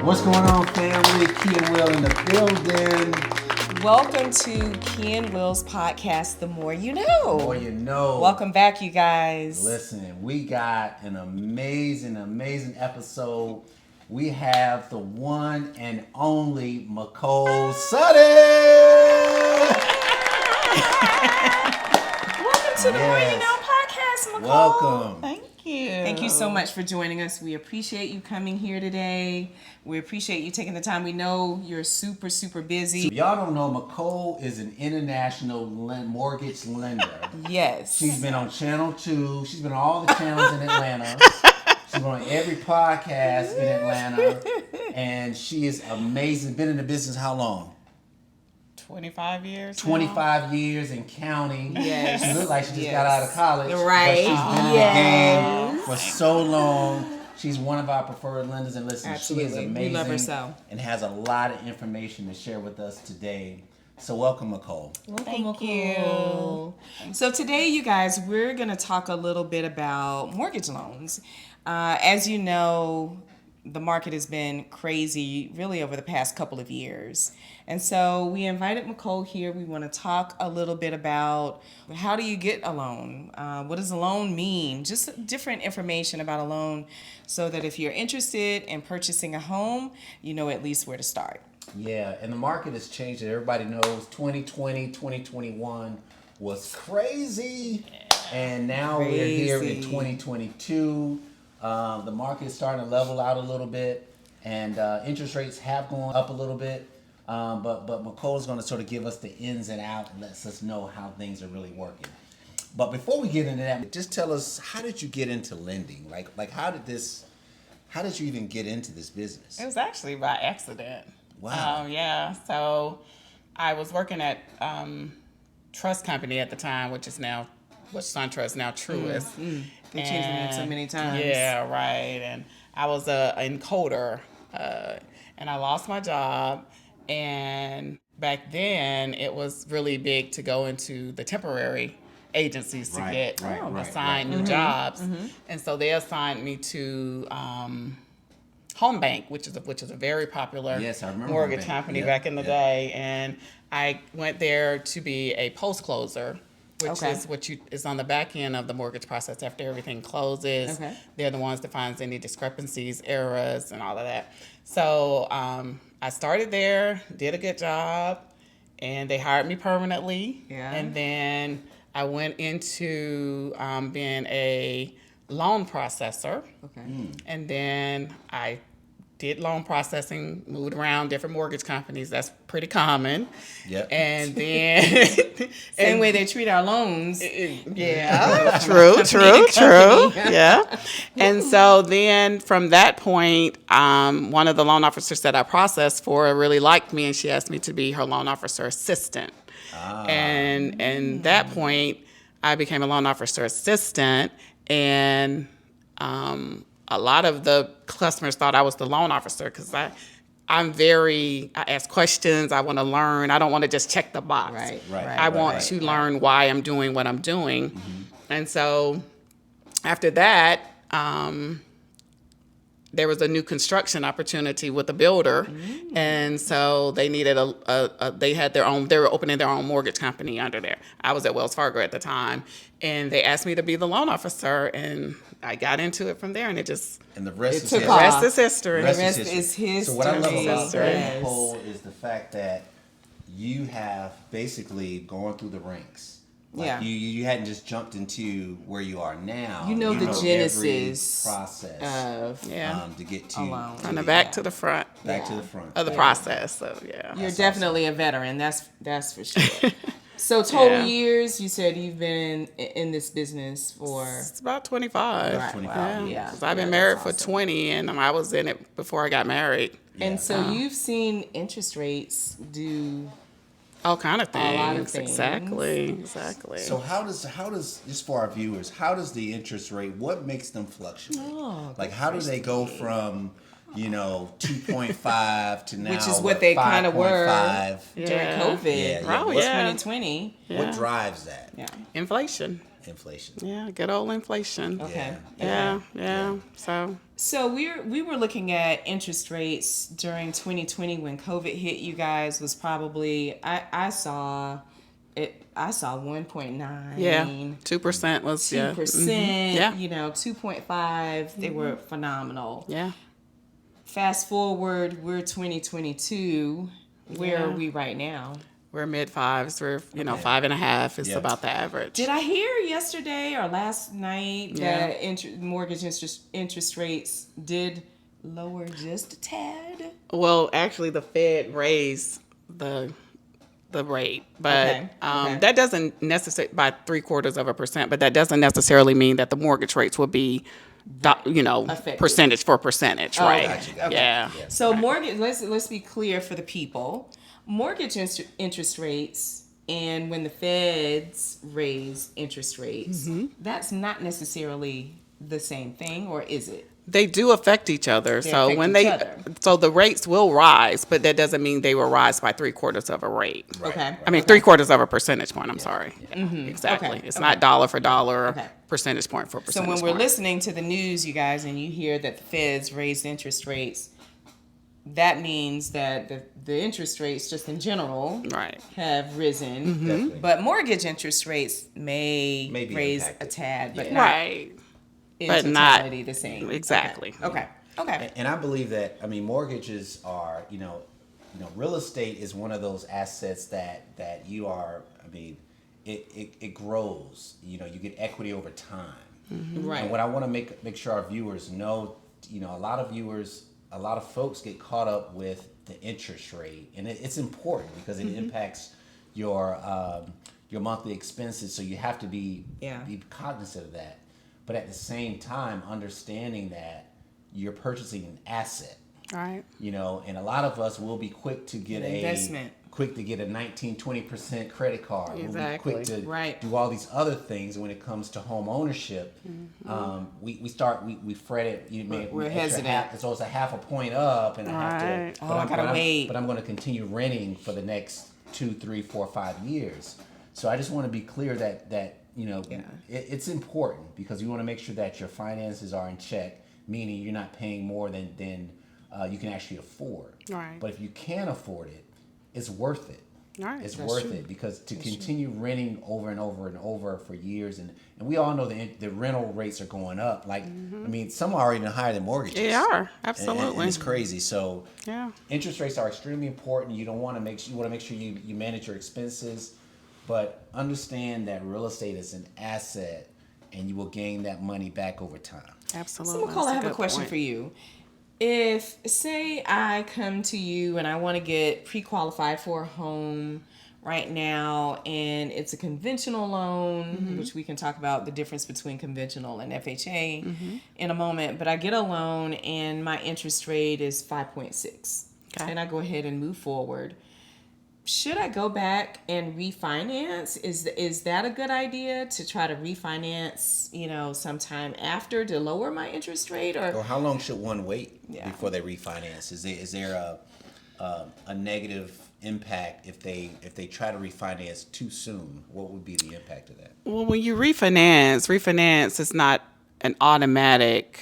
What's going on, family? Key and Will in the building. Welcome to Key and Will's podcast, The More You Know. The more you know. Welcome back, you guys. Listen, we got an amazing episode. We have the one and only Micole Sudduth. Welcome to The More You Know podcast, Micole. Welcome. Thank you. Thank you so much for joining us. We appreciate you coming here today. We appreciate you taking the time. We know you're super, super busy. So y'all don't know, Micole is an international mortgage lender. Yes. She's been on Channel 2. She's been on all the channels in Atlanta. She's been on every podcast in Atlanta. And she is amazing. Been in the business how long? 25 years. 25 years and counting. Yes. She looks like she just got out of college. Right. But she's been in the game for so long. She's one of our preferred lenders. And listen, Absolutely. she is amazing. We love her so. And has a lot of information to share with us today. So welcome, Micole. Thank you. So today, you guys, we're going to talk a little bit about mortgage loans. As you know, the market has been crazy really over the past couple of years. And so we invited Micole here. We want to talk a little bit about how do you get a loan? What does a loan mean? Just different information about a loan so that if you're interested in purchasing a home, you know at least where to start. Yeah, and the market has changed. Everybody knows 2020, 2021 was crazy. And now we're here in 2022. The market is starting to level out a little bit, and interest rates have gone up a little bit. But Micole's going to sort of give us the ins and outs and lets us know how things are really working. But before we get into that, just tell us, how did you get into lending? Like how did you even get into this business? It was actually by accident. Wow. Yeah. So I was working at Trust Company at the time, which SunTrust, now Truist. They changed the name so many times. Yeah, right. And I was an encoder, and I lost my job. And back then, it was really big to go into the temporary agencies to get assigned new jobs. Mm-hmm. And so they assigned me to Home Bank, which is a very popular mortgage company back in the day. And I went there to be a post closer, which is what is on the back end of the mortgage process after everything closes. Okay. They're the ones that finds any discrepancies, errors, and all of that. So I started there, did a good job, and they hired me permanently. Yeah. And then I went into being a loan processor. Okay. And then I did loan processing, moved around different mortgage companies. That's pretty common. Yep. And then same way they treat our loans. Yeah. True. Yeah. And so then from that point, one of the loan officers that I processed for really liked me, and she asked me to be her loan officer assistant. And that point, I became a loan officer assistant, and a lot of the customers thought I was the loan officer because I ask questions. I want to learn. I don't want to just check the box. Right. I want to learn why I'm doing what I'm doing. Mm-hmm. And so after that, there was a new construction opportunity with a builder. Mm-hmm. And so they needed they were opening their own mortgage company under there. I was at Wells Fargo at the time, and they asked me to be the loan officer, and I got into it from there, and the rest is history. The rest is history. The rest is history. So what I love about that, Nicole, is the fact that you have basically gone through the ranks. Like you hadn't just jumped into where you are now. You know the genesis process of to get to from the back to the front. Back to the front of the process. So you're definitely a veteran. That's for sure. So total years, you said you've been in this business for? It's about 25. Right. 25. Yeah. Because I've been married for 20, and I was in it before I got married. And so you've seen interest rates do all kind of things. A lot of things. Exactly. So how does just for our viewers, how does the interest rate, what makes them fluctuate? Like how do they go from 2.5 to now, which is what they kind of were during COVID. 2020. What drives that? Inflation. Inflation. Yeah, good old inflation. Okay. Yeah. So So we were looking at interest rates during 2020 when COVID hit. You guys was probably I saw it. I saw 1.9. Yeah, 2% was 2%. Yeah. You know, 2.5. They were phenomenal. Yeah. Fast forward, we're 2022. Where are we right now? We're mid fives. We're 5.5 is Yeah. about the average. Did I hear yesterday or last night Yeah. that mortgage interest rates did lower just a tad? Well, actually, the Fed raised the rate, but Okay. that doesn't necessarily by 0.75%. But that doesn't necessarily mean that the mortgage rates will be, Affected. percentage for percentage, Oh, right? gotcha. Okay. Yeah. So mortgage. Let's be clear for the people. Mortgage interest rates, and when the feds raise interest rates, that's not necessarily the same thing, or is it? They do affect each other. So affect when each other. so the rates will rise, but that doesn't mean they will rise by 3/4 of a rate. Okay. I mean, 3/4 of a percentage point. I'm sorry. Exactly. Okay. It's Okay. not dollar for dollar, Okay. percentage point for So percentage when we're point. listening to the news, you guys, and you hear that the feds raised interest rates, that means that the interest rates just in general Right. have risen. Definitely. But mortgage interest rates may Maybe raise impacted. a tad, but Yeah. not Right. in but not- totality the same. exactly. Okay. And I believe that, mortgages are, real estate is one of those assets that you are, it grows. You get equity over time. Right. And what I want to make sure our viewers know, a lot of folks get caught up with the interest rate, and it's important because it impacts your monthly expenses. So you have to be cognizant of that. But at the same time, understanding that you're purchasing an asset, Right. and a lot of us will be quick to get An investment. quick to get a 19-20% credit card. Exactly. We'll be quick to Right. do all these other things. When it comes to home ownership, we fret it. We're hesitant. So it's a half a point up, and I have Right. to. Oh, I gotta wait. But I'm going to continue renting for the next 2, 3, 4, 5 years. So I just want to be clear that it's important because you want to make sure that your finances are in check, meaning you're not paying more than you can actually afford. Right. But if you can't afford it, it's worth it. Right. It's That's worth true. it because to continue renting over and over and over for years, and we all know the rental rates are going up. Like, some are even higher than mortgages. They are. And Absolutely. it's crazy. So Yeah. interest rates are extremely important. You want to make sure you manage your expenses, but understand that real estate is an asset, and you will gain that money back over time. Absolutely. So, Nicole, I That's have a good question point. for you. If, say, I come to you and I want to get pre-qualified for a home right now, and it's a conventional loan, which we can talk about the difference between conventional and FHA in a moment, but I get a loan and my interest rate is 5.6, Okay. and I go ahead and move forward. Should I go back and refinance? Is that a good idea to try to refinance, sometime after to lower my interest rate, Or or how long should one wait Yeah. before they refinance? Is there a negative impact if they try to refinance too soon? What would be the impact of that? Well, when you refinance is not an automatic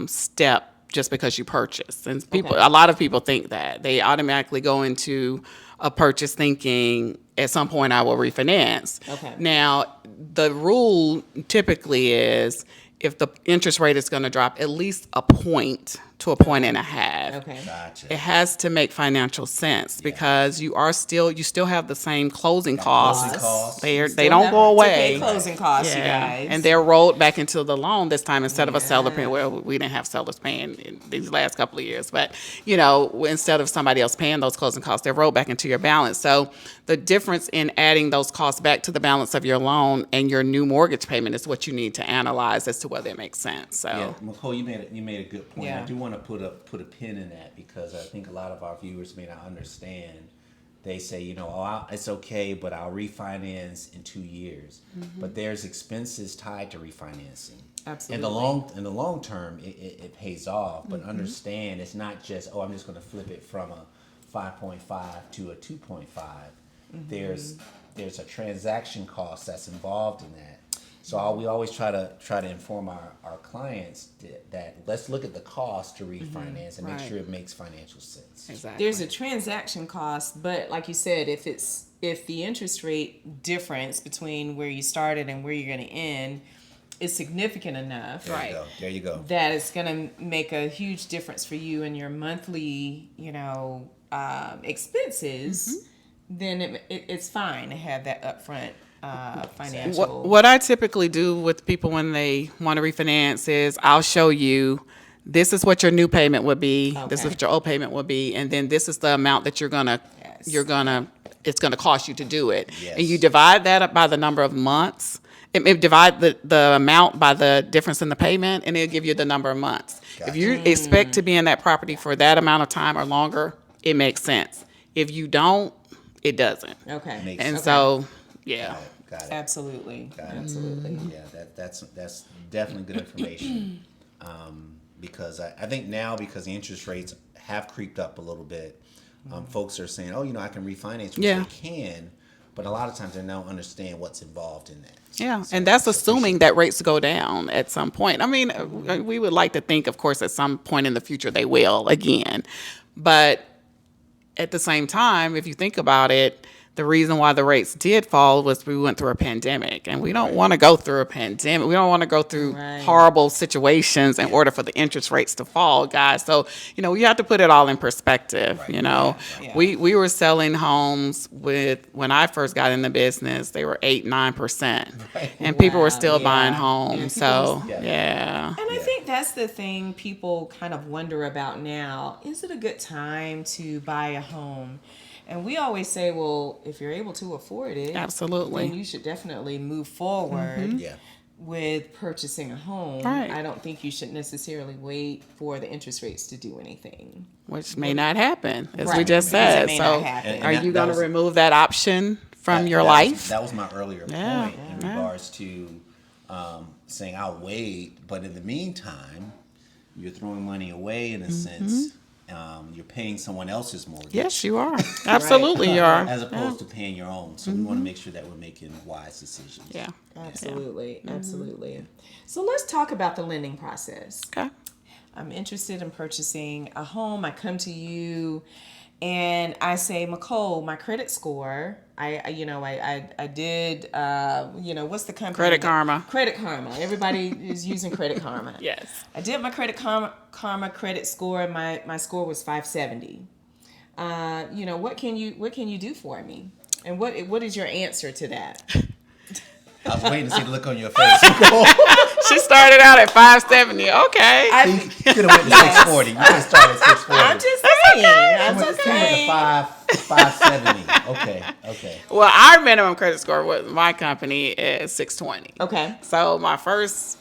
step just because you purchase. And a lot of people think that they automatically go into a purchase thinking at some point I will refinance. Okay. Now, the rule typically is if the interest rate is going to drop at least a point to a point and a half. okay, Gotcha. It has to make financial sense because you still have the same closing costs. Closing costs. They Still don't have go to pay away. closing costs, you guys, And they're rolled back into the loan this time instead of a seller paying. Yeah. Well, we didn't have sellers paying in these last couple of years, but instead of somebody else paying those closing costs, they're rolled back into your balance. So the difference in adding those costs back to the balance of your loan and your new mortgage payment is what you need to analyze as to whether it makes sense. So Yeah, Nicole, you made a good point. Yeah. I do want to put a pin in that because I think a lot of our viewers may not understand. They say, it's okay, but I'll refinance in 2 years. But there's expenses tied to refinancing. Absolutely. In the long term, it pays off. But understand, it's not just I'm just going to flip it from a 5.5 to a 2.5. There's a transaction cost that's involved in that. So we always try to inform our clients that let's look at the cost to refinance and make sure it makes financial sense. Exactly. There's a transaction cost, but like you said, if the interest rate difference between where you started and where you're going to end is significant enough, There you go. that it's going to make a huge difference for you in your monthly, expenses, then it's fine to have that upfront financial. What I typically do with people when they want to refinance is I'll show you, this is what your new payment would be. This is Okay. what your old payment would be, and then this is the amount that it's gonna cost you to do it. Yes. And you divide that up by the number of months. It may divide the amount by the difference in the payment, and it'll give you the number of months. Gotcha. If you expect to be in that property for that amount of time or longer, it makes sense. If you don't, it doesn't. Okay. Makes And sense. so, yeah. Got it. Absolutely. Got it. Absolutely. Yeah, that's definitely good information. Because I think now, because the interest rates have creeped up a little bit, folks are saying, I can refinance, which Yeah. they can, but a lot of times they don't understand what's involved in that. Yeah, So and that's I assuming that rates go down at some point. I mean, we would like to think, of course, at some point in the future they will again. But at the same time, if you think about it, the reason why the rates did fall was we went through a pandemic, and we don't want to go through a pandemic. We don't want to go through Right. horrible situations in order for the interest rates to fall, guys. So, we have to put it all in perspective, Right. Yeah. We were selling homes when I first got in the business, they were 8-9%. Right. And people were still Yeah. buying Yeah, homes. people So, were- yeah. And I think that's the thing people kind of wonder about now. Is it a good time to buy a home? And we always say, well, if you're able to afford it, Absolutely. then you should definitely move forward Yeah. with purchasing a home. Right. I don't think you should necessarily wait for the interest rates to do anything. Which may not happen, as we Right. just Because it said. may So, not happen. And are that- you that going to was- remove that option from your That life? that was my earlier Yeah. point in regards to saying I'll wait, but in the meantime, you're throwing money away in a sense. You're paying someone else's mortgage. Yes, you are. Absolutely, you are. As opposed to paying your own. So we want to make sure that we're making wise decisions. Yeah. Absolutely. Absolutely. So let's talk about the lending process. Okay. I'm interested in purchasing a home. I come to you and I say, Micole, my credit score, I did, what's the company? Credit Karma. Credit Karma. Everybody is using Credit Karma. Yes. I did my Credit Karma credit score. My score was 570. What can you do for me? And what is your answer to that? I was waiting to see the look on your face. She started out at 570. Okay. You could have went to 640. You could have started at 640. I'm just saying. I'm You went just to saying. 570. Okay. Well, our minimum credit score with my company is 620. Okay. So my first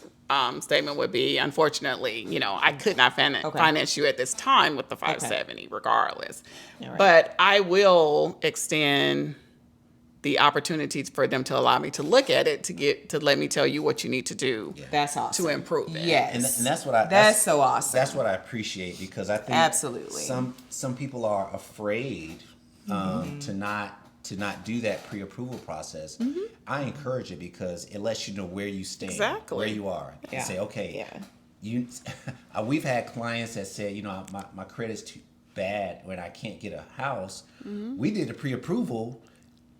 statement would be, unfortunately, I could not finance you at this time with the 570, regardless. All right. But I will extend the opportunities for them to allow me to look at it to let me tell you what you need to do That's awesome. to improve it. Yes. And that's what That's so awesome. That's what I appreciate, because I think Absolutely. some people are afraid to not do that pre-approval process. I encourage it because it lets you know where you stand, Exactly. where you are. Yeah. And say, okay, Yeah. we've had clients that said, my credit's too bad when I can't get a house. We did a pre-approval,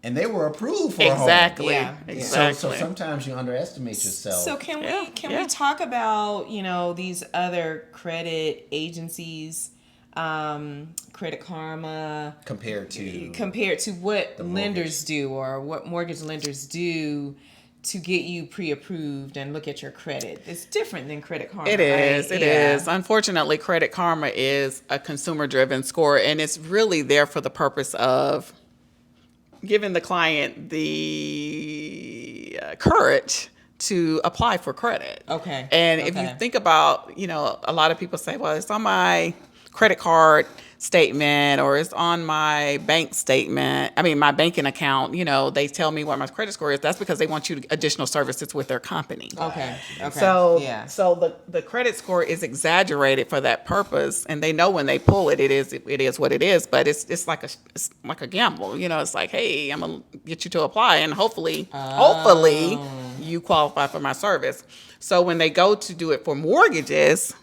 and they were approved for a home. Exactly. Yeah. Exactly. So sometimes you underestimate yourself. So can Yeah. we talk about these other credit agencies, Credit Karma, compared to what The lenders do or what mortgage lenders do to get you pre-approved and look at your credit? It's different than Credit Karma. It is. Right? It is. Unfortunately, Credit Karma is a consumer-driven score, and it's really there for the purpose of giving the client the courage to apply for credit. Okay. And if you think about, a lot of people say, well, it's on my credit card statement or it's on my bank statement. I mean, my banking account, they tell me what my credit score is. That's because they want you to additional services with their company. Okay. So, yeah. so the credit score is exaggerated for that purpose, and they know when they pull it, it is what it is. But it's like a gamble, It's like, hey, I'm gonna get you to apply, and hopefully, you qualify for my service. So when they go to do it for mortgages,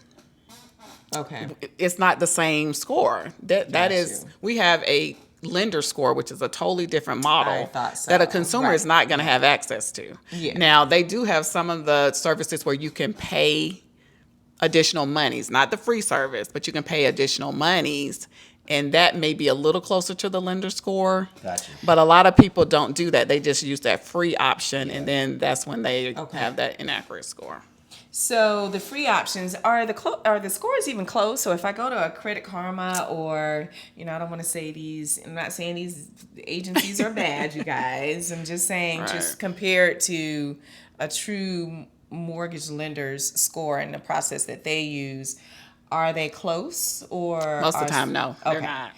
Okay. it's not the same score. That is, we have a lender score, which is a totally different model I thought so. that a consumer is Right. not going to have access to. Yeah. Now, they do have some of the services where you can pay additional monies, not the free service, but you can pay additional monies, and that may be a little closer to the lender score. Gotcha. But a lot of people don't do that. They just use that free option, and then that's when they have that inaccurate score. So the free options are the scores even close? So if I go to a Credit Karma, or I don't want to say these. I'm not saying these agencies are bad, you guys. I'm just saying, just compared to a true mortgage lender's score and the process that they use, are they close, or Most of the time, no, they're not.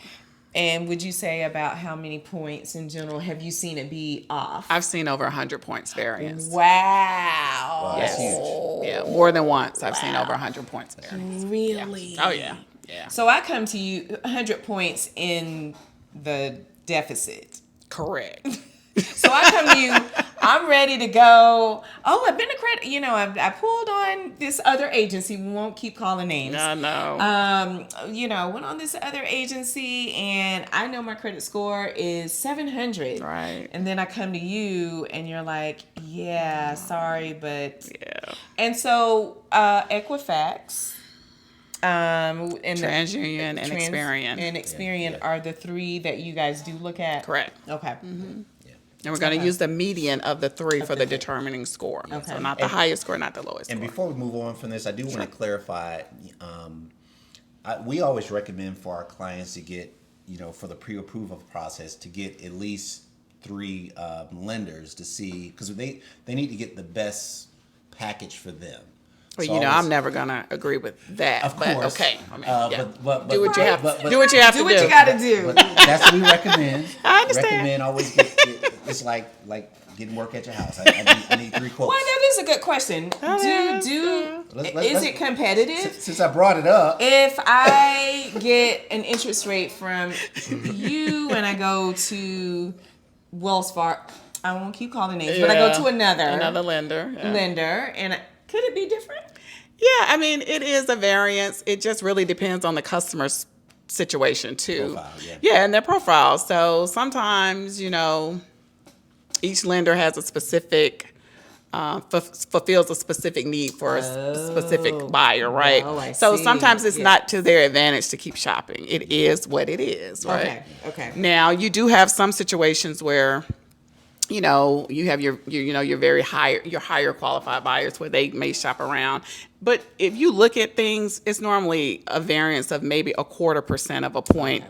And would you say about how many points in general have you seen it be off? I've seen over 100 points variance. Wow. That's huge. Yeah, more than once I've seen over 100 points variance. Really? Yeah. Oh, yeah. Yeah. So I come to you 100 points in the deficit. Correct. So I come to you, I'm ready to go. Oh, I've been to credit. I pulled on this other agency. We won't keep calling names. No. Went on this other agency, and I know my credit score is 700. Right. And then I come to you, and you're like, yeah, sorry, but. Yeah. And so Equifax, and TransUnion and Experian. And Experian are the three that you guys do look at? Correct. Okay. Mm-hmm. And we're going to use the median of the three for the determining score. Okay. So not the highest score, not the lowest And score. before we move on from this, I do want to clarify. We always recommend for our clients to get, for the pre-approval process, to get at least 3 lenders to see, because they need to get the best package for them. Well, So I'm never going to agree with that. Of but course. okay. I mean, yeah. but Do what you have but- to do. What you have Do to what do. you got to do. But that's what we recommend. I understand. Recommend always get it's like getting work at your house. I need 3 quotes. Well, that is a good question. Is it competitive? Since I brought it up, If I get an interest rate from you and I go to Wells Fargo, I won't keep calling names, but I go to another lender. Yeah. lender, and could it be different? Yeah, I mean, it is a variance. It just really depends on the customer's situation too. Profile, yeah. Yeah, and their profile. So sometimes, each lender has a specific, fulfills a specific need for a specific buyer, right? Oh, I so see. sometimes it's Yeah. not to their advantage to keep shopping. It is what it is, right? Okay. Now, you do have some situations where, you have your higher qualified buyers where they may shop around. But if you look at things, it's normally a variance of maybe 0.25% of a point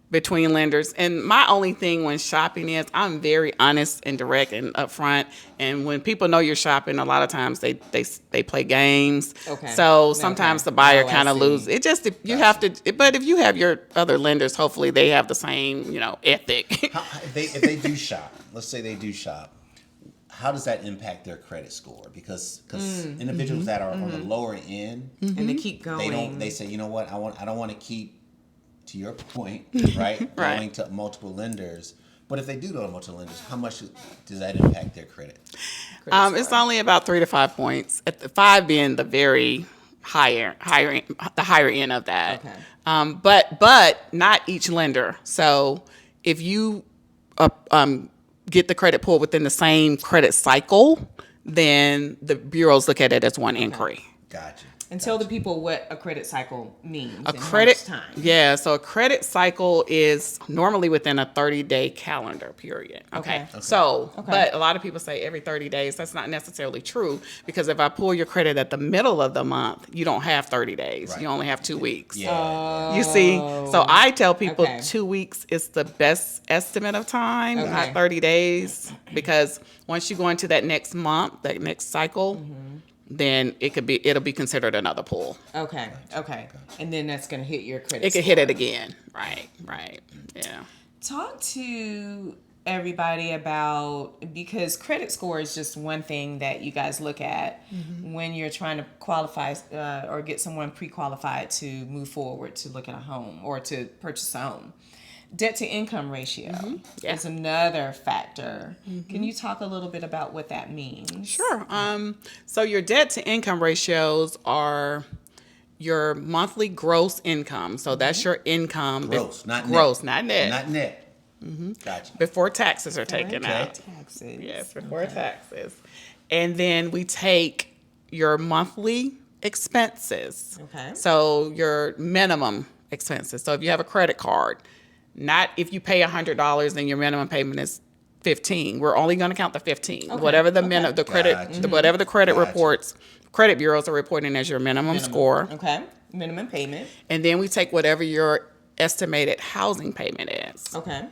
between lenders. And my only thing when shopping is I'm very honest and direct and upfront. And when people know you're shopping, a lot of times they play games. Okay. So sometimes the buyer I kind of see. loses. It just you have to. But if you have your other lenders, hopefully they have the same ethic. if they do shop, let's say they do shop, how does that impact their credit score? Because individuals that are on the lower end, And they keep going. they say, you know what, I don't want to keep, to your point, right, going to multiple lenders. But if they do go to multiple lenders, how much does that impact their credit? It's only about 3 to 5 points. At the 5 being the very higher end of that. Okay. But not each lender. So if you get the credit pulled within the same credit cycle, then the bureaus look at it as one inquiry. Gotcha. And tell the people what a credit cycle means. A and credit how much time. Yeah, so a credit cycle is normally within a 30-day calendar period. Okay. So, but a lot of people say every 30 days. That's not necessarily true, because if I pull your credit at the middle of the month, you don't have 30 days. Right. You only have 2 weeks. Yeah. You see? So I tell people Okay. 2 weeks is the best estimate of time, Okay. not 30 days, because once you go into that next month, that next cycle, then it'll be considered another pull. Okay. And then that's going to hit your credit It could score. hit it again. Right. Yeah. Talk to everybody about, because credit score is just one thing that you guys look at when you're trying to qualify or get someone pre-qualified to move forward to look at a home or to purchase a home. Debt to income ratio Yeah. is another factor. Can you talk a little bit about what that means? Sure. So your debt to income ratios are your monthly gross income. So that's your income. Gross, not gross, net. not net. Not net. Gotcha. Before taxes are taken Okay. out. Taxes. Yes, before taxes. And then we take your monthly expenses. Okay. So your minimum expenses. So if you have a credit card, not if you pay $100, then your minimum payment is 15. We're only going to count the 15. Whatever the the credit, Gotcha. whatever the credit Gotcha. reports, credit bureaus are reporting as your minimum score. Okay. Minimum payment. And then we take whatever your estimated housing payment is. Okay.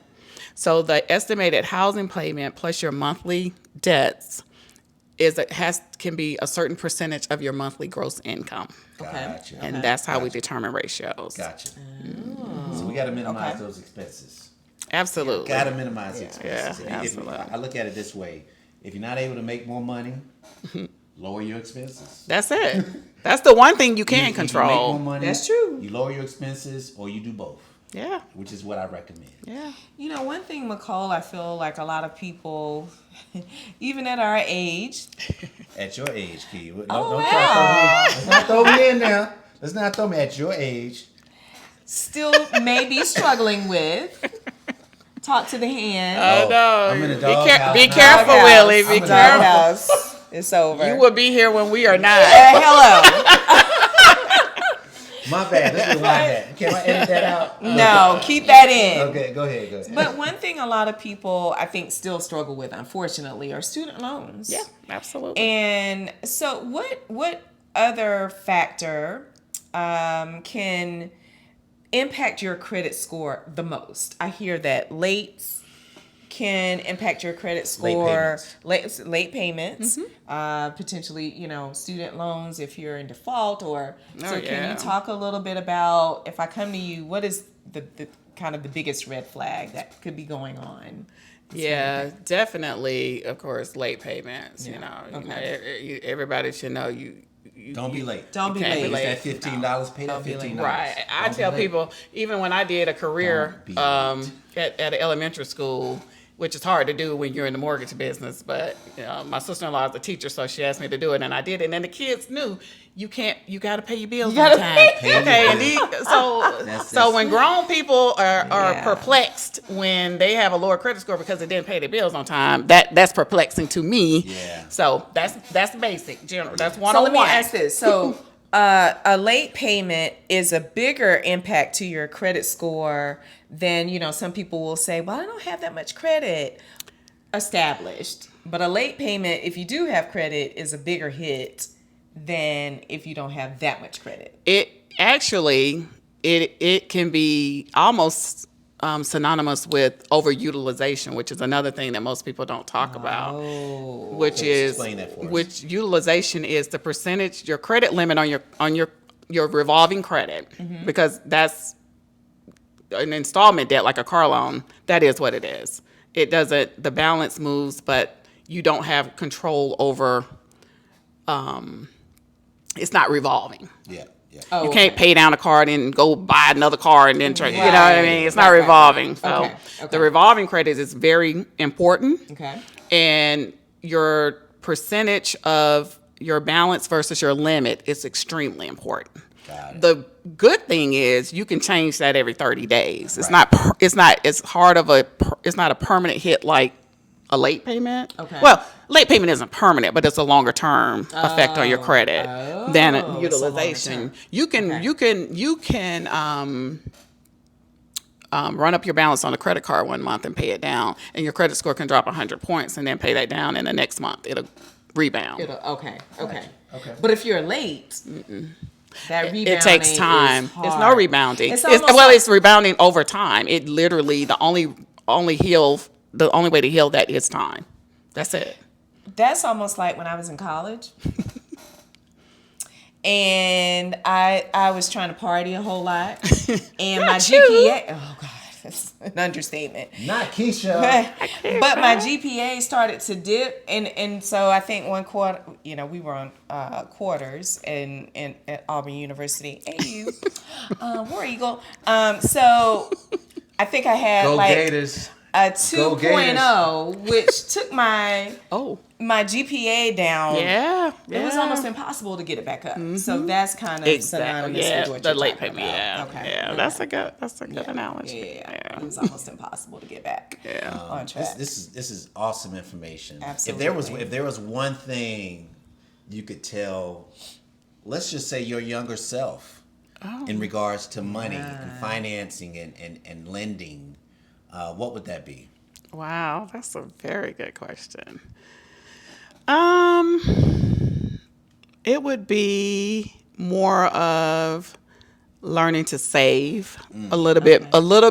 So the estimated housing payment plus your monthly debts can be a certain percentage of your monthly gross income. Gotcha. And that's how we determine ratios. Gotcha. So we got to minimize those expenses. Absolutely. Got to minimize the expenses. Yeah, If absolutely. I look at it this way: if you're not able to make more money, lower your expenses. That's it. That's the one thing you can You control. make more money. That's true. You lower your expenses, or you do both, Yeah. which is what I recommend. Yeah. You know, one thing, Micole, I feel like a lot of people, even at our age, At your age, Key. Don't wow. try to throw me. Let's not throw me in there. Let's not throw me at your age. still may be struggling with. Talk to the hand. Oh, no. I'm in a doghouse Be now. careful, Doghouse. Willie. Be I'm in a careful. Doghouse. It's over. You will be here when we are not. Hello. My bad. Let's rewind that. Can I edit that out? No, keep that in. Okay, go ahead. But one thing a lot of people, I think, still struggle with, unfortunately, are student loans. Yeah, absolutely. And so, what other factor can impact your credit score the most? I hear that lates can impact your credit score. Late payments, potentially, student loans if you're in default. So can you talk a little bit about, if I come to you, what is the kind of the biggest red flag that could be going on? Yeah, definitely. Of course, late payments. Okay. Everybody should know you Don't be late. Don't be can't be late. It's that $15. Pay that Don't be late. $15. Right. I Don't tell be late. people, even when I did a career Don't be late. at an elementary school, which is hard to do when you're in the mortgage business, but my sister-in-law is a teacher, so she asked me to do it, and I did it. And then the kids knew you got to pay your bills on time. pay your Okay, and bills. so when grown people are Yeah. perplexed when they have a lower credit score because they didn't pay their bills on time, that's perplexing to me. Yeah. So that's basic, general. That's So 101. let me ask this. So a late payment is a bigger impact to your credit score than, some people will say, well, I don't have that much credit established. But a late payment, if you do have credit, is a bigger hit than if you don't have that much credit. It actually, it can be almost synonymous with overutilization, which is another thing that most people don't talk about. Which is explain that for us. which utilization is the percentage, your credit limit on your revolving credit, because that's an installment debt like a car loan. That is what it is. It doesn't, the balance moves, but you don't have control over. It's not revolving. Yeah. You can't pay down a card and go buy another car and then try. You know what I mean? It's not Right. revolving. So Okay. the revolving credit is very important. Okay. And your percentage of your balance versus your limit is extremely important. Got it. The good thing is you can change that every 30 days. It's Right. it's not a permanent hit like a late payment. Okay. Well, late payment isn't permanent, but it's a longer term effect on your credit than it's a utilization. longer term. You can run up your balance on a credit card one month and pay it down, and your credit score can drop 100 points, and then pay that down, and the next month it'll rebound. Okay. Okay. But if you're late, that rebounding It takes time. is It's no hard. rebounding. It's almost It's rebounding over time. It literally the only way to heal that is time. That's it. That's almost like when I was in college. And I was trying to party a whole lot. And my GPA, oh God, that's an understatement. Not Keisha. But my GPA started to dip. And so I think one quarter, we were on quarters at Auburn University. Hey, you. War Eagle. So I think I had Go like Gators. a Go 2.0, which took my Oh. GPA down. Yeah. It was almost impossible to get it back up. So that's kind of synonymous with what the you're late talking payment. about. Yeah. Okay. Yeah. Okay. That's a good analogy. Yeah. It was almost impossible to get back on track. This is awesome information. Absolutely. If there was one thing you could tell, let's just say your younger self, in regards to money and financing and lending, what would that be? Wow, that's a very good question. It would be more of learning to save a little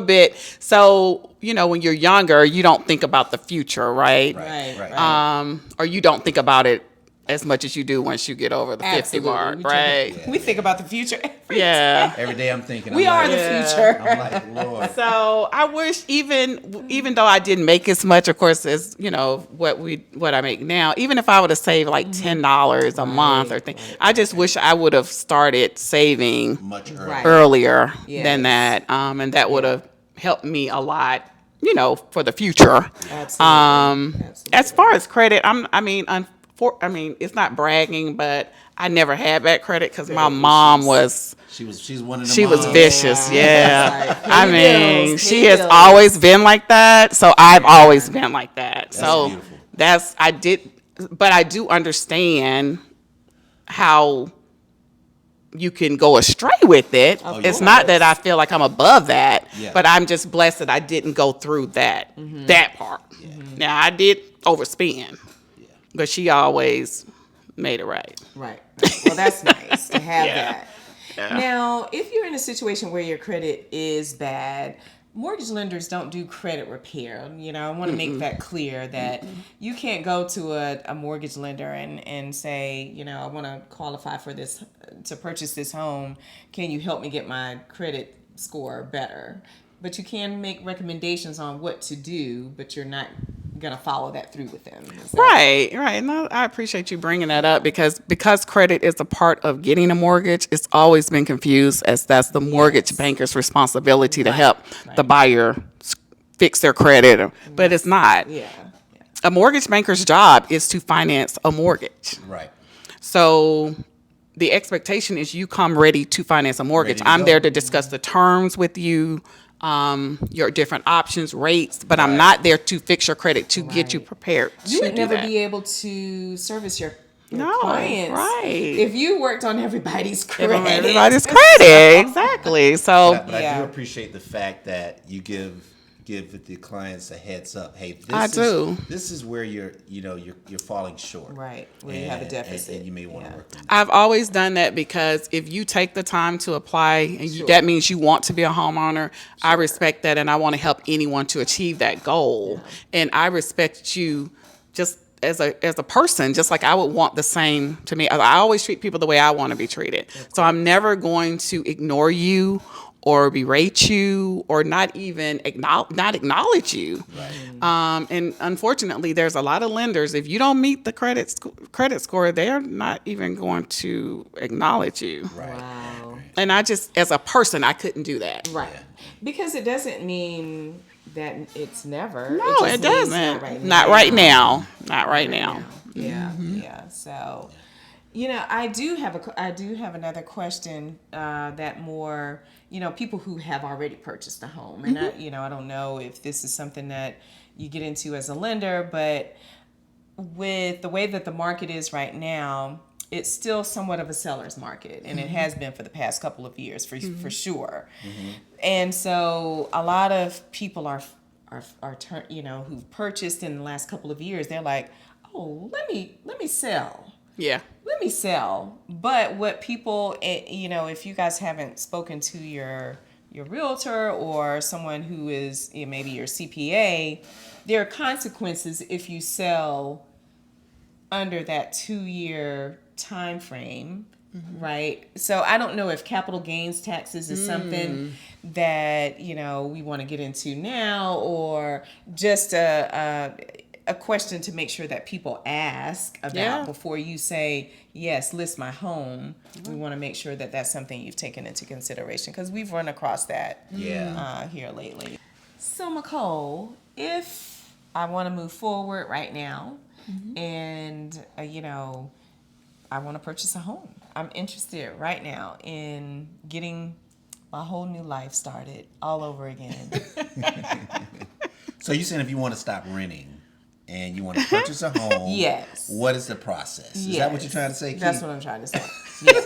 bit. So, when you're younger, you don't think about the future, right? Right. Or you don't think about it as much as you do once you get over the 50 mark, right? We think about the future every Yeah. Every day I'm thinking. We are the future. I'm like, Lord. So I wish even though I didn't make as much, of course, as what I make now, even if I would have saved like $10 a month or thing, I just wish I would have started saving Much earlier Yes. than that, and that would have helped me a lot, for the future. Absolutely. As far as credit, it's not bragging, but I never had bad credit because my mom was. She's one of them. She was moms. vicious, yeah. Pay bills, She pay has bills. always been like that, so I've always been like that. So beautiful. but I do understand how you can go astray with it. It's not that I feel like I'm above that, but I'm just blessed that I didn't go through that part. Now I did overspend, but she always made it right. Right. Well, that's nice to have that. Yeah. Now, if you're in a situation where your credit is bad, mortgage lenders don't do credit repair. I want to make that clear that you can't go to a mortgage lender and say, I want to qualify for this, to purchase this home. Can you help me get my credit score better? But you can make recommendations on what to do, but you're not going to follow that through with them. Right. No, I appreciate you bringing that up because credit is a part of getting a mortgage. It's always been confused as that's the mortgage banker's responsibility to help the buyer fix their credit, but it's not. Yeah. A mortgage banker's job is to finance a mortgage. Right. So the expectation is you come ready to finance a mortgage. I'm there to discuss the terms with you, your different options, rates, but I'm not there to fix your credit, to get you prepared. You would never be able to service your clients, right? If you worked on everybody's credit. Everybody's credit, exactly. So, but I do appreciate the fact that you give the clients a heads up. Hey, this is where you're falling short. Right. Where you have a deficit. And you may want to work on that. I've always done that because if you take the time to apply, and that means you want to be a homeowner, I respect that, and I want to help anyone to achieve that goal. Yeah. And I respect you just as a person, just like I would want the same to me. I always treat people the way I want to be treated. So I'm never going to ignore you or berate you, or not even acknowledge you. Right. And unfortunately, there's a lot of lenders, if you don't meet the credit score, they're not even going to acknowledge you. Right. Wow. And I just, as a person, I couldn't do that. Right. Because it doesn't mean that it's never. No, it doesn't. Not right now. Not right now. Yeah. Mm-hmm. Yeah. So, I do have another question that more, people who have already purchased a home, and I don't know if this is something that you get into as a lender, but with the way that the market is right now, it's still somewhat of a seller's market, and it has been for the past couple of years for sure. Mm-hmm. And so a lot of people are who've purchased in the last couple of years, they're like, oh, let me sell. Yeah. Let me sell. But what people, if you guys haven't spoken to your realtor or someone who is maybe your CPA, there are consequences if you sell under that 2-year time frame, right? So I don't know if capital gains taxes is something that, we want to get into now, or just a question to make sure that people ask about before you say, yes, list my home. We want to make sure that that's something you've taken into consideration, because we've run across that here lately. So, Micole, if I want to move forward right now and, I want to purchase a home, I'm interested right now in getting my whole new life started all over again. So you're saying if you want to stop renting and you want to purchase a home, Yes. what is the process? Is that what you're trying to say, Keith? That's what I'm trying to say. Yes.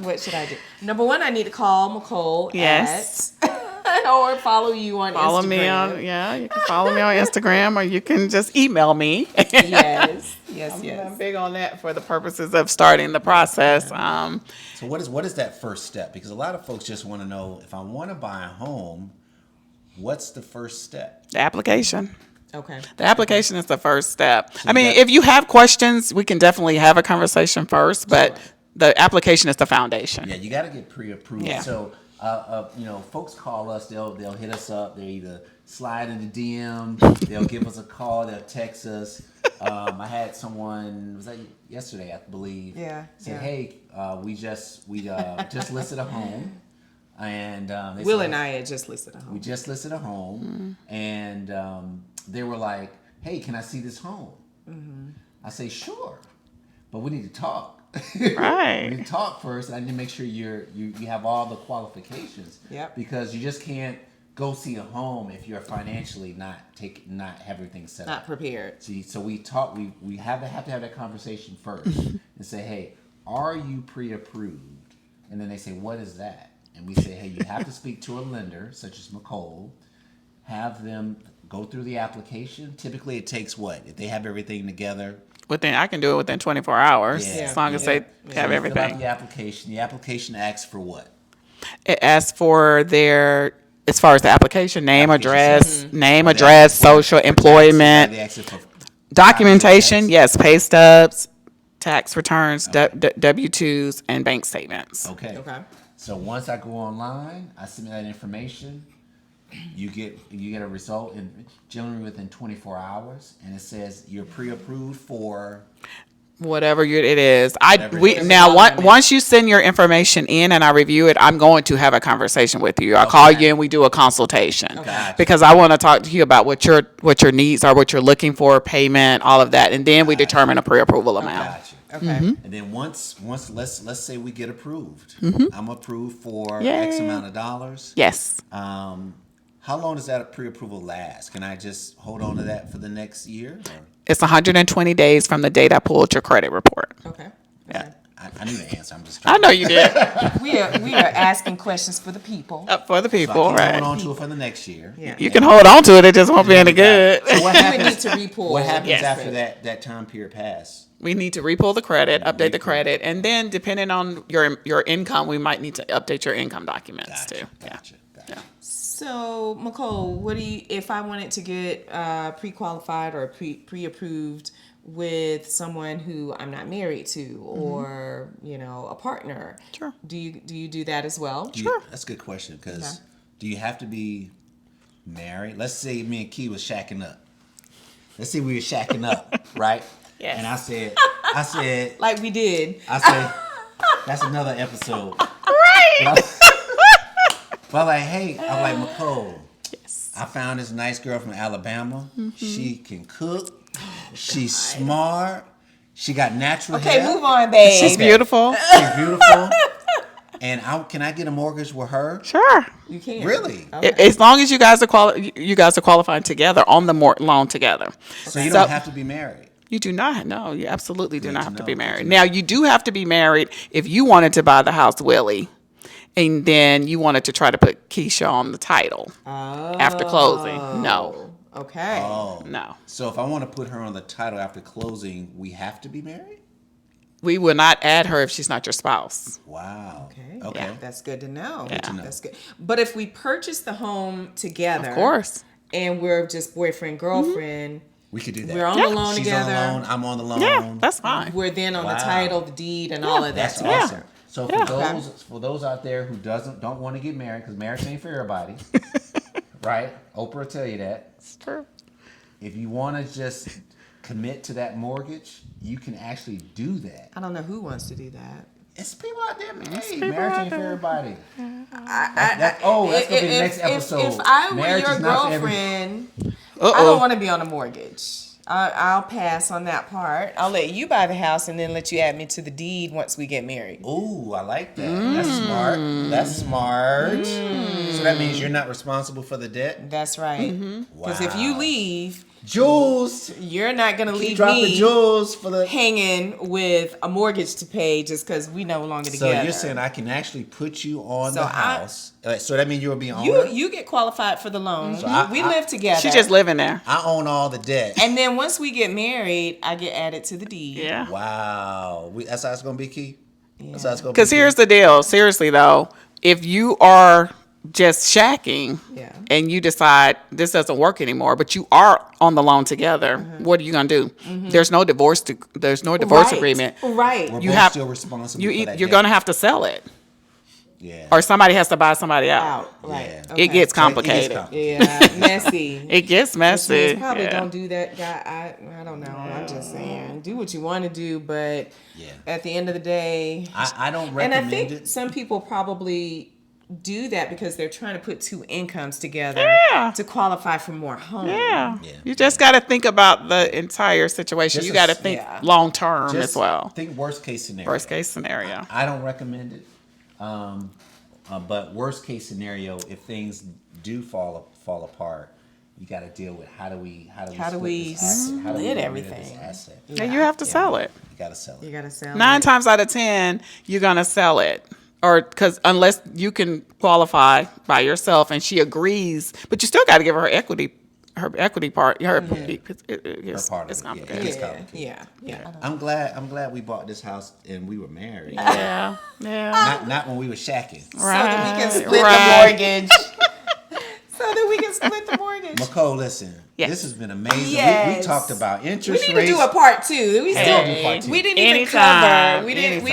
What should I do? Number one, I need to call Micole Yes. or follow you on Follow Instagram. me on, you can follow me on Instagram, or you can just email me. Yes. I'm big on that for the purposes of starting the process. So what is that first step? Because a lot of folks just want to know, if I want to buy a home, what's the first step? The application. Okay. The application is the first step. So I mean, if you have questions, we can definitely have a conversation first, but the application is the foundation. Yeah, you got to get pre-approved. Yeah. So, folks call us. They'll hit us up. They'll either slide in the DM. They'll give us a call. They'll text us. I had someone, was that yesterday, I believe? Yeah. Said, hey, we just listed a home, and they Will said, and I had just listed a home. we just listed a home, and they were like, hey, can I see this home? I say, sure, but we need to talk. Right. We need to talk first. I need to make sure you have all the qualifications. Yep. Because you just can't go see a home if you're financially not have everything set Not up. prepared. See, so we talk. We have to have that conversation first and say, hey, are you pre-approved? And then they say, what is that? And we say, hey, you have to speak to a lender such as Micole. Have them go through the application. Typically, it takes what? If they have everything together. I can do it within 24 hours, Yeah. as long as they have So you fill out everything. the application. The application asks for what? It asks for as far as the application, name, Application, address, social, employment, They ask for documentation, documents. yes, pay stubs, tax returns, W-2s, and bank statements. Okay. Okay. So once I go online, I submit that information. You get a result generally within 24 hours, and it says you're pre-approved for. Whatever it is. Whatever it is. Once you send your information in and I review it, I'm going to have a conversation with you. I'll call you and we do a consultation. Gotcha. Because I want to talk to you about what your needs are, what you're looking for, payment, all of that, and then we determine a pre-approval amount. Gotcha. Okay. And then once let's say we get approved, I'm approved for Yay. X amount of dollars. Yes. How long does that pre-approval last? Can I just hold on to that for the next year? Or? It's 120 days from the date I pulled your credit report. Okay. Yeah. I need an answer. I'm just trying. I know you did. We are asking questions for the people. For the So I people, can hold right? on to it for the next year. Yeah. You can hold on to it. It just won't be any good. So what You would need happens? to repull. What happens Yes. after that time period passes? We need to repull the credit, update the credit, and then depending on your income, we might need to update your income documents too. Gotcha. So, Micole, if I wanted to get pre-qualified or pre-approved with someone who I'm not married to or, a partner, Sure. do you do that as well? That's a good question because do you have to be married? Let's say me and Key was shacking up. Let's say we were shacking up, right? Yes. And I said, Like we did. I said, that's another episode. Right. But I'm like, hey, I'm like, Micole, Yes. I found this nice girl from Alabama. She can cook. She's smart. She got natural Okay, hair. move on, babe. She's beautiful. She's beautiful. And can I get a mortgage with her? Sure. You can. Really? Okay. As long as you guys are qualifying together on the loan together. So you don't have to be married. You do not. No, you absolutely do Good not to have to know, be good to married. know. Now, you do have to be married if you wanted to buy the house, Willie, and then you wanted to try to put Keisha on the title after closing. No. Okay. Oh. No. So if I want to put her on the title after closing, we have to be married? We will not add her if she's not your spouse. Wow. Okay. Okay. That's good to know. Good to know. That's good. But if we purchase the home together, Of course. and we're just boyfriend girlfriend, We could do that. we're on the loan She's together. on the loan. I'm on the loan. Yeah, that's fine. We're then on the Wow. title, the deed, and all of that That's together. awesome. So for those out there who don't want to get married, because marriage ain't for everybody, right? Oprah will tell you that. It's true. If you want to just commit to that mortgage, you can actually do that. I don't know who wants to do that. It's people out there, man. Hey, people marriage out ain't for there. everybody. That's gonna be the next episode. If I were Marriage your is not for every- girlfriend, I don't want to be on a mortgage. I'll pass on that part. I'll let you buy the house and then let you add me to the deed once we get married. Ooh, I like that. That's smart. That's smart. So that means you're not responsible for the debt? That's right. Because if you leave, Jules, you're not going to leave dropping me jewels for the... hanging with a mortgage to pay just because we no longer So together. you're saying I can actually put you on So the house. So that means you'll be owner? you get qualified for the loan. So we live together. She just living there. I own all the debt. And then once we get married, I get added to the deed. Yeah. Wow. That's how it's going to be, Key? That's how it's going to be, Because here's the deal. Seriously, though, if you are just shacking and you decide this doesn't work anymore, but you are on the loan together, what are you going to do? There's no divorce. There's no divorce agreement. Right. We're both still responsible for that You're debt. going to have to sell it. Yeah. Or somebody has to buy somebody out. Right. Yeah. Okay. It gets complicated. Yeah, messy. It gets messy. Probably Yeah. don't do that, guy. I don't know. I'm just saying, do what you want to do, but at the end of the day, I don't and recommend I think it. some people probably do that because they're trying to put two incomes together to qualify for more home. Yeah. You just got to think about the entire situation. Just You got to think long term Just as well. Think worst case scenario. Worst case scenario. I don't recommend it. But worst case scenario, if things do fall apart, you got to deal with how do we split everything? This asset? And you have to sell it. You got to sell it. You gotta sell 9 it. times out of 10, you're going to sell it. Or because unless you can qualify by yourself and she agrees, but you still got to give her her equity part. It's part of it's it, complicated. It's complicated. Yeah. I'm glad we bought this house and we were married. Yeah. Not when we were shacking. So that we can split the mortgage. So that we can split the mortgage. Nicole, listen. Yes. This has been amazing. Yes. We talked about We interest need rates. to do a part 2. We still do part two. we didn't even Anytime. cover. We didn't We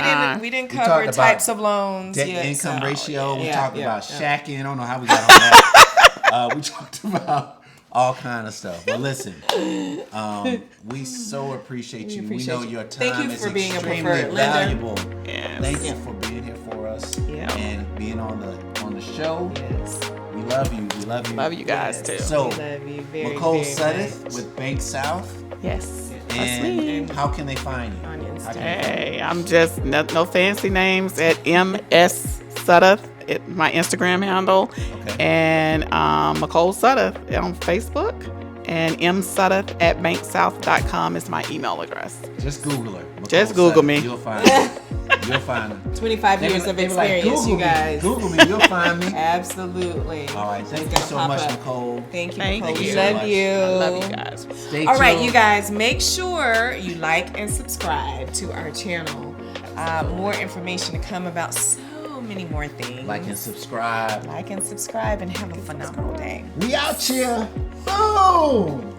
cover talked about types of loans. Debt yet, to income so, ratio. We yeah, talked yeah, about yeah. shacking. I don't know how we got on that. We talked about all kind of stuff. But listen, we so appreciate you. We know your time Thank you is for being a extremely preferred lender. valuable. Yes. Thank you for being here for us and being on the show. Yes. We love you. We love you. Love you guys too. So, We love you very, Micole very Sudduth much. with Bank South. Yes. That's And me. how can they find you? On Instagram. How can they find you? Hey, I'm just no fancy names at MS Sudduth, my Instagram handle, and Micole Sudduth on Facebook, and msudduth@banksouth.com is my email address. Just Google her. Micole Just Google Sudduth. me. You'll find her. You'll find her. 25 years of They be like, experience, Google you me. guys. Google me. You'll find me. Absolutely. All right. Thank It's you gonna so pop much, up. Nicole. Thank you, Thank Nicole. you We so love much. you. I love you guys. Stay All right, tuned. you guys, make sure you like and subscribe to our channel. More information to come about so many more things. Like and subscribe. Like and subscribe and have a phenomenal day. We out here. Boom.